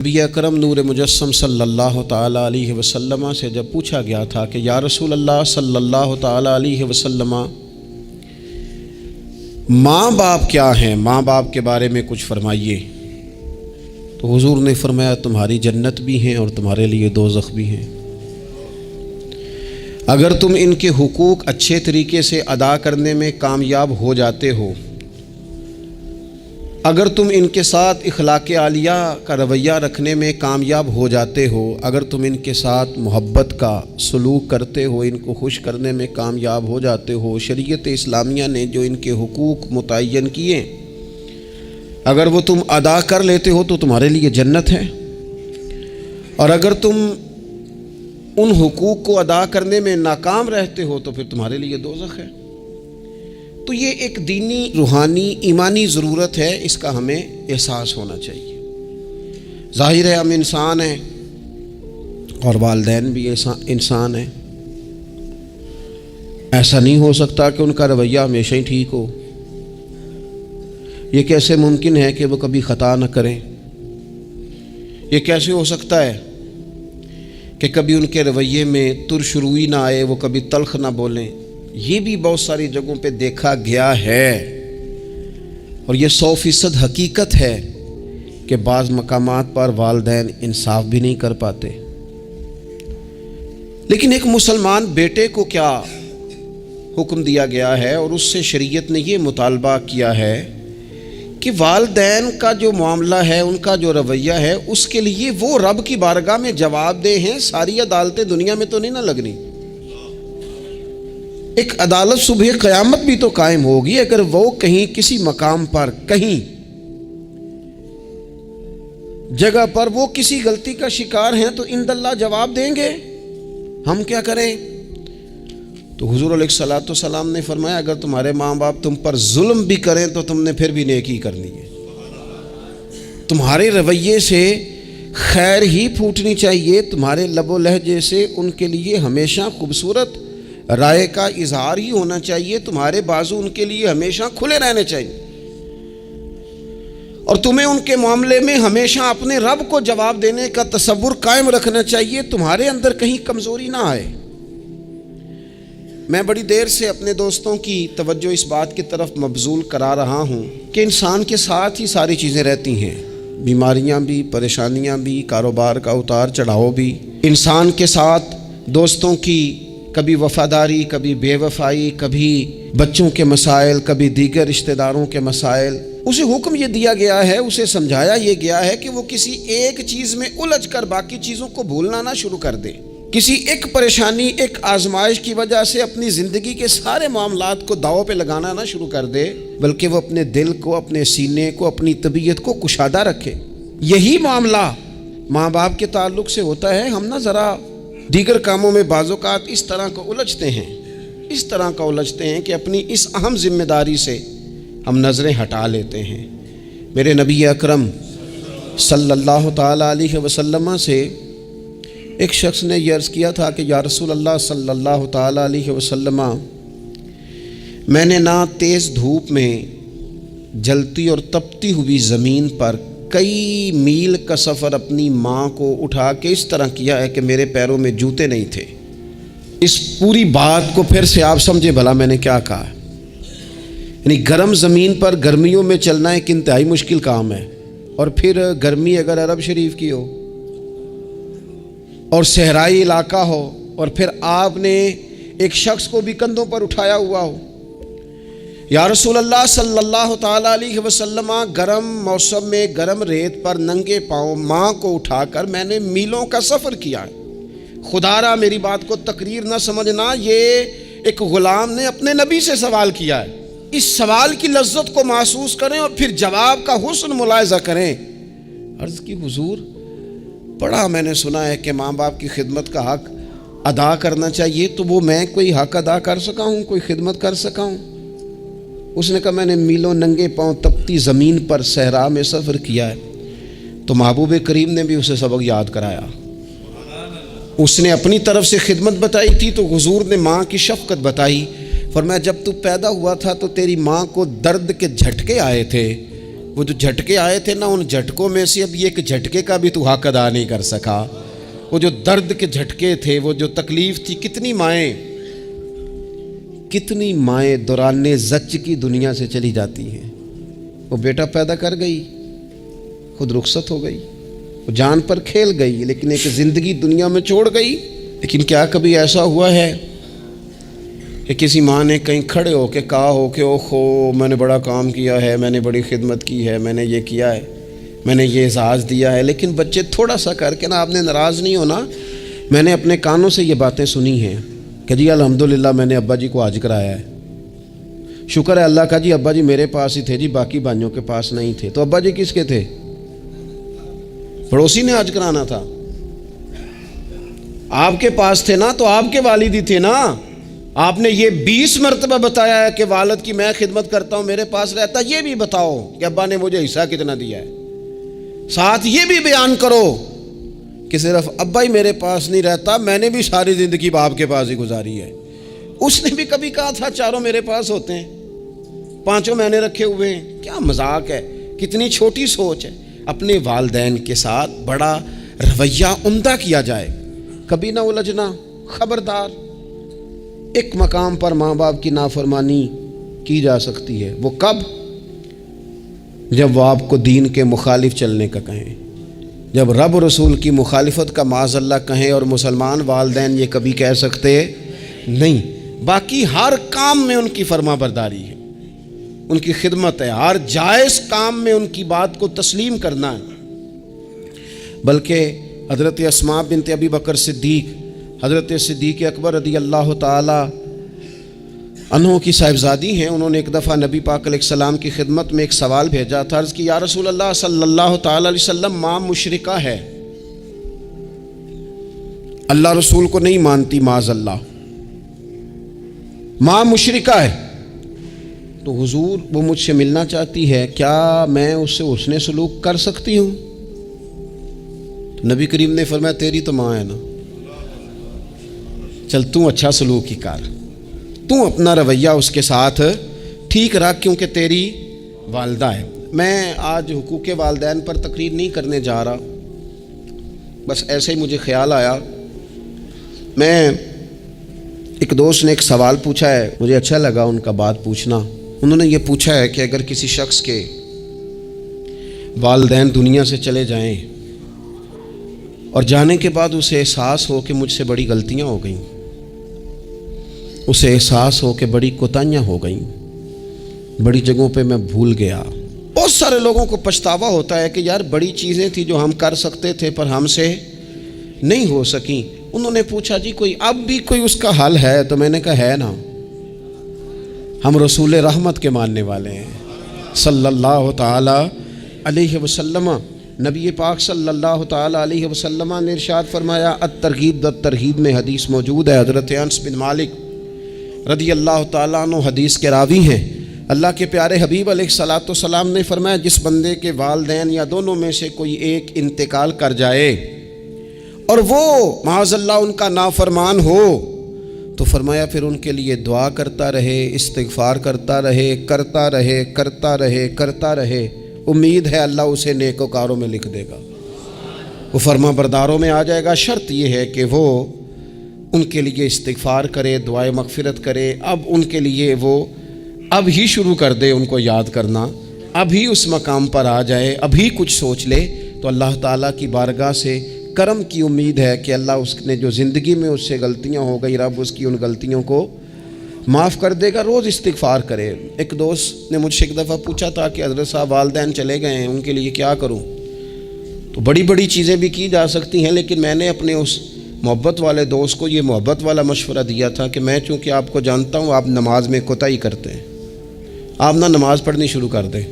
نبی اکرم نور مجسم صلی اللہ تعالیٰ علیہ وسلم سے جب پوچھا گیا تھا کہ یا رسول اللہ صلی اللہ تعالیٰ علیہ وسلم ماں باپ کیا ہیں، ماں باپ کے بارے میں کچھ فرمائیے، تو حضور نے فرمایا تمہاری جنت بھی ہیں اور تمہارے لیے دوزخ بھی ہیں۔ اگر تم ان کے حقوق اچھے طریقے سے ادا کرنے میں کامیاب ہو جاتے ہو، اگر تم ان کے ساتھ اخلاق عالیہ کا رویہ رکھنے میں کامیاب ہو جاتے ہو، اگر تم ان کے ساتھ محبت کا سلوک کرتے ہو، ان کو خوش کرنے میں کامیاب ہو جاتے ہو، شریعت اسلامیہ نے جو ان کے حقوق متعین کیے اگر وہ تم ادا کر لیتے ہو تو تمہارے لیے جنت ہے، اور اگر تم ان حقوق کو ادا کرنے میں ناکام رہتے ہو تو پھر تمہارے لیے دوزخ ہے۔ تو یہ ایک دینی، روحانی، ایمانی ضرورت ہے، اس کا ہمیں احساس ہونا چاہیے۔ ظاہر ہے ہم انسان ہیں اور والدین بھی انسان ہیں، ایسا نہیں ہو سکتا کہ ان کا رویہ ہمیشہ ہی ٹھیک ہو۔ یہ کیسے ممکن ہے کہ وہ کبھی خطا نہ کریں؟ یہ کیسے ہو سکتا ہے کہ کبھی ان کے رویے میں ترش روئی نہ آئے، وہ کبھی تلخ نہ بولیں؟ یہ بھی بہت ساری جگہوں پہ دیکھا گیا ہے، اور یہ 100% حقیقت ہے کہ بعض مقامات پر والدین انصاف بھی نہیں کر پاتے۔ لیکن ایک مسلمان بیٹے کو کیا حکم دیا گیا ہے، اور اس سے شریعت نے یہ مطالبہ کیا ہے کہ والدین کا جو معاملہ ہے، ان کا جو رویہ ہے، اس کے لیے وہ رب کی بارگاہ میں جواب دہ ہیں۔ ساری عدالتیں دنیا میں تو نہیں نہ لگنی، ایک عدالت صبح قیامت بھی تو قائم ہوگی۔ اگر وہ کہیں کسی مقام پر، کہیں جگہ پر وہ کسی غلطی کا شکار ہیں تو اند اللہ جواب دیں گے، ہم کیا کریں؟ تو حضور علیہ الصلوۃ والسلام نے فرمایا اگر تمہارے ماں باپ تم پر ظلم بھی کریں تو تم نے پھر بھی نیکی کرنی ہے، تمہارے رویے سے خیر ہی پھوٹنی چاہیے، تمہارے لب و لہجے سے ان کے لیے ہمیشہ خوبصورت رائے کا اظہار ہی ہونا چاہیے، تمہارے بازو ان کے لیے ہمیشہ کھلے رہنے چاہیے، اور تمہیں ان کے معاملے میں ہمیشہ اپنے رب کو جواب دینے کا تصور قائم رکھنا چاہیے، تمہارے اندر کہیں کمزوری نہ آئے۔ میں بڑی دیر سے اپنے دوستوں کی توجہ اس بات کی طرف مبذول کرا رہا ہوں کہ انسان کے ساتھ ہی ساری چیزیں رہتی ہیں، بیماریاں بھی، پریشانیاں بھی، کاروبار کا اتار چڑھاؤ بھی۔ انسان کے ساتھ دوستوں کی کبھی وفاداری، کبھی بے وفائی، کبھی بچوں کے مسائل، کبھی دیگر رشتہ داروں کے مسائل۔ اسے حکم یہ دیا گیا ہے، اسے سمجھایا یہ گیا ہے کہ وہ کسی ایک چیز میں الجھ کر باقی چیزوں کو بھولنا نہ شروع کر دے، کسی ایک پریشانی، ایک آزمائش کی وجہ سے اپنی زندگی کے سارے معاملات کو داؤ پہ لگانا نہ شروع کر دے، بلکہ وہ اپنے دل کو، اپنے سینے کو، اپنی طبیعت کو کشادہ رکھے۔ یہی معاملہ ماں باپ کے تعلق سے ہوتا ہے۔ ہم نہ ذرا دیگر کاموں میں بعض اوقات اس طرح کو الجھتے ہیں کہ اپنی اس اہم ذمہ داری سے ہم نظریں ہٹا لیتے ہیں۔ میرے نبی اکرم صلی اللہ تعالیٰ علیہ وسلم سے ایک شخص نے یہ عرض کیا تھا کہ یا رسول اللہ صلی اللہ تعالیٰ علیہ وسلم، میں نے نہ تیز دھوپ میں جلتی اور تپتی ہوئی زمین پر کئی میل کا سفر اپنی ماں کو اٹھا کے اس طرح کیا ہے کہ میرے پیروں میں جوتے نہیں تھے۔ اس پوری بات کو پھر سے آپ سمجھے بھلا میں نے کیا کہا۔ یعنی گرم زمین پر گرمیوں میں چلنا ایک انتہائی مشکل کام ہے، اور پھر گرمی اگر عرب شریف کی ہو اور صحرائی علاقہ ہو، اور پھر آپ نے ایک شخص کو بھی کندھوں پر اٹھایا ہوا ہو۔ یا رسول اللہ صلی اللہ تعالیٰ علیہ وسلم، گرم موسم میں گرم ریت پر ننگے پاؤں ماں کو اٹھا کر میں نے میلوں کا سفر کیا ہے۔ خدا را میری بات کو تقریر نہ سمجھنا، یہ ایک غلام نے اپنے نبی سے سوال کیا ہے۔ اس سوال کی لذت کو محسوس کریں اور پھر جواب کا حسن ملاحظہ کریں۔ عرض کی حضور، بڑا میں نے سنا ہے کہ ماں باپ کی خدمت کا حق ادا کرنا چاہیے، تو وہ میں کوئی حق ادا کر سکا ہوں، کوئی خدمت کر سکا ہوں؟ اس نے کہا میں نے میلوں ننگے پاؤں تپتی زمین پر صحرا میں سفر کیا ہے۔ تو محبوب کریم نے بھی اسے سبق یاد کرایا۔ اس نے اپنی طرف سے خدمت بتائی تھی تو حضور نے ماں کی شفقت بتائی۔ فرمایا جب تو پیدا ہوا تھا تو تیری ماں کو درد کے جھٹکے آئے تھے، وہ جو جھٹکے آئے تھے نا، ان جھٹکوں میں سے اب یہ ایک جھٹکے کا بھی تو حق ادا نہیں کر سکا۔ وہ جو درد کے جھٹکے تھے، وہ جو تکلیف تھی، کتنی مائیں دوران زچ کی دنیا سے چلی جاتی ہیں۔ وہ بیٹا پیدا کر گئی، خود رخصت ہو گئی، وہ جان پر کھیل گئی، لیکن ایک زندگی دنیا میں چھوڑ گئی۔ لیکن کیا کبھی ایسا ہوا ہے کہ کسی ماں نے کہیں کھڑے ہو کے کہا ہو کہ اوہو میں نے بڑا کام کیا ہے، میں نے بڑی خدمت کی ہے، میں نے یہ کیا ہے، میں نے یہ اعزاز دیا ہے، لیکن بچے تھوڑا سا کر کے نا، آپ نے ناراض نہیں ہونا، میں نے اپنے کانوں سے یہ باتیں سنی ہیں کہ جی الحمدللہ میں نے ابا جی کو حج کرایا ہے، شکر ہے اللہ کا جی، ابا جی میرے پاس ہی تھے جی، باقی بھائیوں کے پاس نہیں تھے۔ تو ابا جی کس کے تھے؟ پڑوسی نے حج کرانا تھا، آپ کے پاس تھے نا، تو آپ کے والد ہی تھے نا۔ آپ نے یہ 20 مرتبہ بتایا ہے کہ والد کی میں خدمت کرتا ہوں، میرے پاس رہتا، یہ بھی بتاؤ کہ ابا نے مجھے حصہ کتنا دیا ہے۔ ساتھ یہ بھی بیان کرو کہ صرف ابا ہی میرے پاس نہیں رہتا، میں نے بھی ساری زندگی باپ کے پاس ہی گزاری ہے۔ اس نے بھی کبھی کہا تھا چاروں میرے پاس ہوتے ہیں، پانچوں میں نے رکھے ہوئے ہیں۔ کیا مذاق ہے، کتنی چھوٹی سوچ ہے۔ اپنے والدین کے ساتھ بڑا رویہ عمدہ کیا جائے، کبھی نہ الجھنا۔ خبردار، ایک مقام پر ماں باپ کی نافرمانی کی جا سکتی ہے، وہ کب؟ جب وہ آپ کو دین کے مخالف چلنے کا کہیں، جب رب رسول کی مخالفت کا معاذ اللہ کہیں، اور مسلمان والدین یہ کبھی کہہ سکتے نہیں۔ باقی ہر کام میں ان کی فرما برداری ہے، ان کی خدمت ہے، ہر جائز کام میں ان کی بات کو تسلیم کرنا ہے۔ بلکہ حضرت اسماء بنت ابی بکر صدیق، حضرت صدیق اکبر رضی اللہ تعالی عنہ کی صاحبزادی ہیں، انہوں نے ایک دفعہ نبی پاک علیہ السلام کی خدمت میں ایک سوال بھیجا تھا، عرض کی یا رسول اللہ صلی اللہ تعالی علیہ وسلم، ماں مشرکہ ہے، اللہ رسول کو نہیں مانتی، معاذ اللہ، ماں مشرکہ ہے، تو حضور وہ مجھ سے ملنا چاہتی ہے، کیا میں اس سے حسن سلوک کر سکتی ہوں؟ تو نبی کریم نے فرمایا تیری تو ماں ہے نا، چل تو اچھا سلوک ہی کر، تو اپنا رویہ اس کے ساتھ ٹھیک رکھ، کیونکہ تیری والدہ ہے۔ میں آج حقوق والدین پر تقریر نہیں کرنے جا رہا، بس ایسے ہی مجھے خیال آیا۔ میں ایک دوست نے ایک سوال پوچھا ہے، مجھے اچھا لگا ان کا بات پوچھنا۔ انہوں نے یہ پوچھا ہے کہ اگر کسی شخص کے والدین دنیا سے چلے جائیں اور جانے کے بعد اسے احساس ہو کہ مجھ سے بڑی غلطیاں ہو گئیں، اسے احساس ہو کہ بڑی کوتاہیاں ہو گئیں، بڑی جگہوں پہ میں بھول گیا۔ بہت سارے لوگوں کو پچھتاوا ہوتا ہے کہ یار بڑی چیزیں تھیں جو ہم کر سکتے تھے پر ہم سے نہیں ہو سکیں۔ انہوں نے پوچھا جی کوئی اب بھی کوئی اس کا حل ہے؟ تو میں نے کہا ہے نا، ہم رسول رحمت کے ماننے والے ہیں صلی اللہ تعالی علیہ وسلم۔ نبی پاک صلی اللہ تعالی علیہ وسلم نے ارشاد فرمایا، الترغیب والترہیب میں حدیث موجود ہے، حضرت انس بن مالک رضی اللہ تعالیٰ عنہ حدیث کے راوی ہیں۔ اللہ کے پیارے حبیب علیہ الصلاۃ والسلام نے فرمایا، جس بندے کے والدین یا دونوں میں سے کوئی ایک انتقال کر جائے اور وہ معاذ اللہ ان کا نافرمان ہو، تو فرمایا پھر ان کے لیے دعا کرتا رہے، استغفار کرتا رہے، کرتا رہے، امید ہے اللہ اسے نیکوکاروں میں لکھ دے گا، وہ فرما برداروں میں آ جائے گا۔ شرط یہ ہے کہ وہ ان کے لیے استغفار کرے، دعائے مغفرت کرے، اب ان کے لیے وہ اب ہی شروع کر دے ان کو یاد کرنا، اب ہی اس مقام پر آ جائے، اب ہی کچھ سوچ لے، تو اللہ تعالیٰ کی بارگاہ سے کرم کی امید ہے کہ اللہ اس نے جو زندگی میں اس سے غلطیاں ہو گئی، رب اس کی ان غلطیوں کو معاف کر دے گا۔ روز استغفار کرے۔ ایک دوست نے مجھ سے ایک دفعہ پوچھا تھا کہ حضرت صاحب والدین چلے گئے ہیں، ان کے لیے کیا کروں؟ تو بڑی بڑی چیزیں بھی کی جا سکتی ہیں، لیکن میں نے اپنے اس محبت والے دوست کو یہ محبت والا مشورہ دیا تھا کہ میں چونکہ آپ کو جانتا ہوں آپ نماز میں کوتاہی کرتے ہیں، آپ نہ نماز پڑھنی شروع کر دیں۔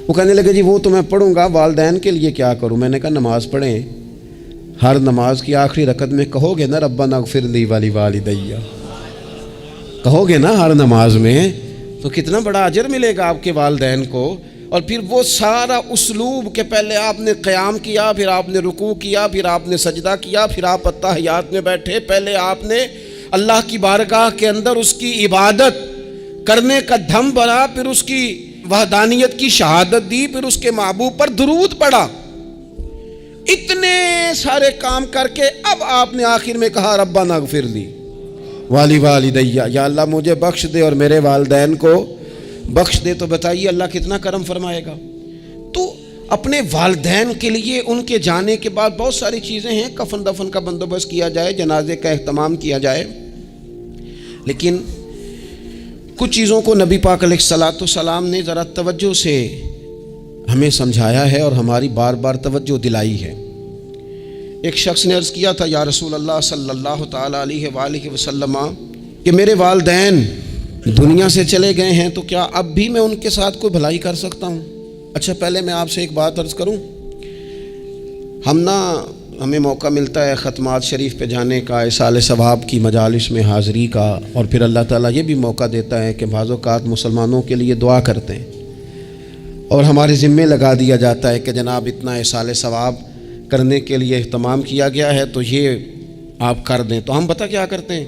وہ کہنے لگے جی وہ تو میں پڑھوں گا، والدین کے لیے کیا کروں؟ میں نے کہا نماز پڑھیں، ہر نماز کی آخری رکعت میں کہو گے نا ربنا اغفر لی ولوالدی، کہو گے نا ہر نماز میں، تو کتنا بڑا اجر ملے گا آپ کے والدین کو۔ اور پھر وہ سارا اسلوب کہ پہلے آپ نے قیام کیا، پھر آپ نے رکوع کیا، پھر آپ نے سجدہ کیا، پھر آپ اتحیات میں بیٹھے، پہلے آپ نے اللہ کی بارگاہ کے اندر اس کی عبادت کرنے کا دھم بھرا، پھر اس کی وحدانیت کی شہادت دی، پھر اس کے محبوب پر درود پڑھا، اتنے سارے کام کر کے اب آپ نے آخر میں کہا ربنا اغفر لی والی والدیہ، یا اللہ مجھے بخش دے اور میرے والدین کو بخش دے۔ تو بتائیے اللہ کتنا کرم فرمائے گا۔ تو اپنے والدین کے لیے ان کے جانے کے بعد بہت ساری چیزیں ہیں، کفن دفن کا بندوبست کیا جائے، جنازے کا اہتمام کیا جائے، لیکن کچھ چیزوں کو نبی پاک علیہ الصلاۃ والسلام نے ذرا توجہ سے ہمیں سمجھایا ہے اور ہماری بار بار توجہ دلائی ہے۔ ایک شخص نے عرض کیا تھا یا رسول اللہ صلی اللہ تعالیٰ علیہ وآلہ وسلم کہ میرے والدین دنیا سے چلے گئے ہیں، تو کیا اب بھی میں ان کے ساتھ کوئی بھلائی کر سکتا ہوں؟ اچھا پہلے میں آپ سے ایک بات عرض کروں، ہمیں موقع ملتا ہے ختمات شریف پہ جانے کا، اصال ثواب کی مجالس میں حاضری کا، اور پھر اللہ تعالیٰ یہ بھی موقع دیتا ہے کہ بعض اوقات مسلمانوں کے لیے دعا کرتے ہیں اور ہمارے ذمے لگا دیا جاتا ہے کہ جناب اتنا اصال ثواب کرنے کے لیے اہتمام کیا گیا ہے تو یہ آپ کر دیں۔ تو ہم پتہ کیا کرتے ہیں،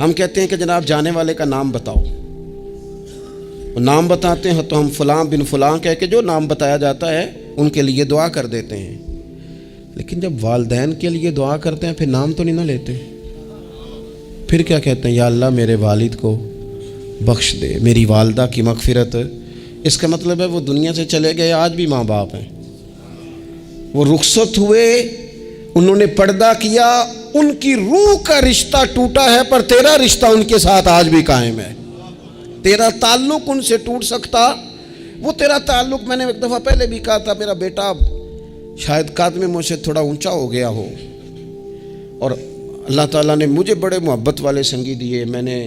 ہم کہتے ہیں کہ جناب جانے والے کا نام بتاؤ، نام بتاتے ہیں تو ہم فلاں بن فلاں کہہ کے جو نام بتایا جاتا ہے ان کے لیے دعا کر دیتے ہیں، لیکن جب والدین کے لیے دعا کرتے ہیں پھر نام تو نہیں نہ لیتے، پھر کیا کہتے ہیں یا اللہ میرے والد کو بخش دے، میری والدہ کی مغفرت۔ اس کا مطلب ہے وہ دنیا سے چلے گئے، آج بھی ماں باپ ہیں، وہ رخصت ہوئے، انہوں نے پردہ کیا، ان کی روح کا رشتہ ٹوٹا ہے، پر تیرا رشتہ ان کے ساتھ آج بھی قائم ہے، تیرا تعلق ان سے ٹوٹ سکتا، وہ تیرا تعلق، میں نے ایک دفعہ پہلے بھی کہا تھا، میرا بیٹا شاید قد میں مجھ سے تھوڑا اونچا ہو گیا ہو اور اللہ تعالیٰ نے مجھے بڑے محبت والے سنگی دیے، میں نے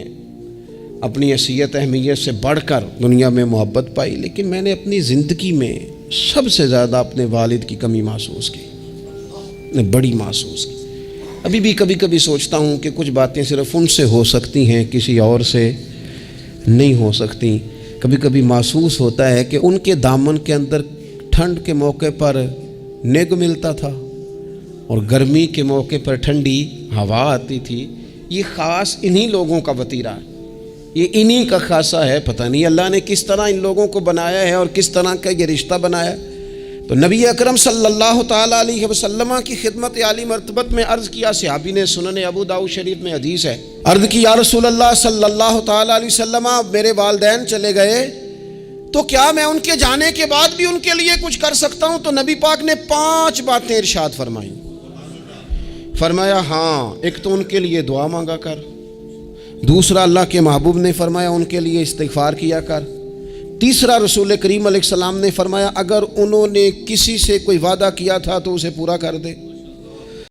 اپنی حیثیت اہمیت سے بڑھ کر دنیا میں محبت پائی، لیکن میں نے اپنی زندگی میں سب سے زیادہ اپنے والد کی کمی محسوس کی، نے بڑی محسوس کی۔ ابھی بھی کبھی کبھی سوچتا ہوں کہ کچھ باتیں صرف ان سے ہو سکتی ہیں، کسی اور سے نہیں ہو سکتی۔ کبھی کبھی محسوس ہوتا ہے کہ ان کے دامن کے اندر ٹھنڈ کے موقع پر نگ ملتا تھا اور گرمی کے موقع پر ٹھنڈی ہوا آتی تھی۔ یہ خاص انہی لوگوں کا وطیرہ ہے، یہ انہی کا خاصہ ہے، پتہ نہیں اللہ نے کس طرح ان لوگوں کو بنایا ہے اور کس طرح کا یہ رشتہ بنایا۔ تو نبی اکرم صلی اللہ تعالیٰ علیہ وسلم کی خدمت عالی مرتبت میں عرض کیا، صحابی نے، سنن ابو داؤد شریف میں حدیث ہے، عرض کی یا رسول اللہ صلی اللہ تعالیٰ علیہ وسلم میرے والدین چلے گئے تو کیا میں ان کے جانے کے بعد بھی ان کے لیے کچھ کر سکتا ہوں؟ تو نبی پاک نے 5 باتیں ارشاد فرمائیں۔ فرمایا ہاں، ایک تو ان کے لیے دعا مانگا کر، دوسرا اللہ کے محبوب نے فرمایا ان کے لیے استغفار کیا کر، تیسرا رسول کریم علیہ السلام نے فرمایا اگر انہوں نے کسی سے کوئی وعدہ کیا تھا تو اسے پورا کر دے،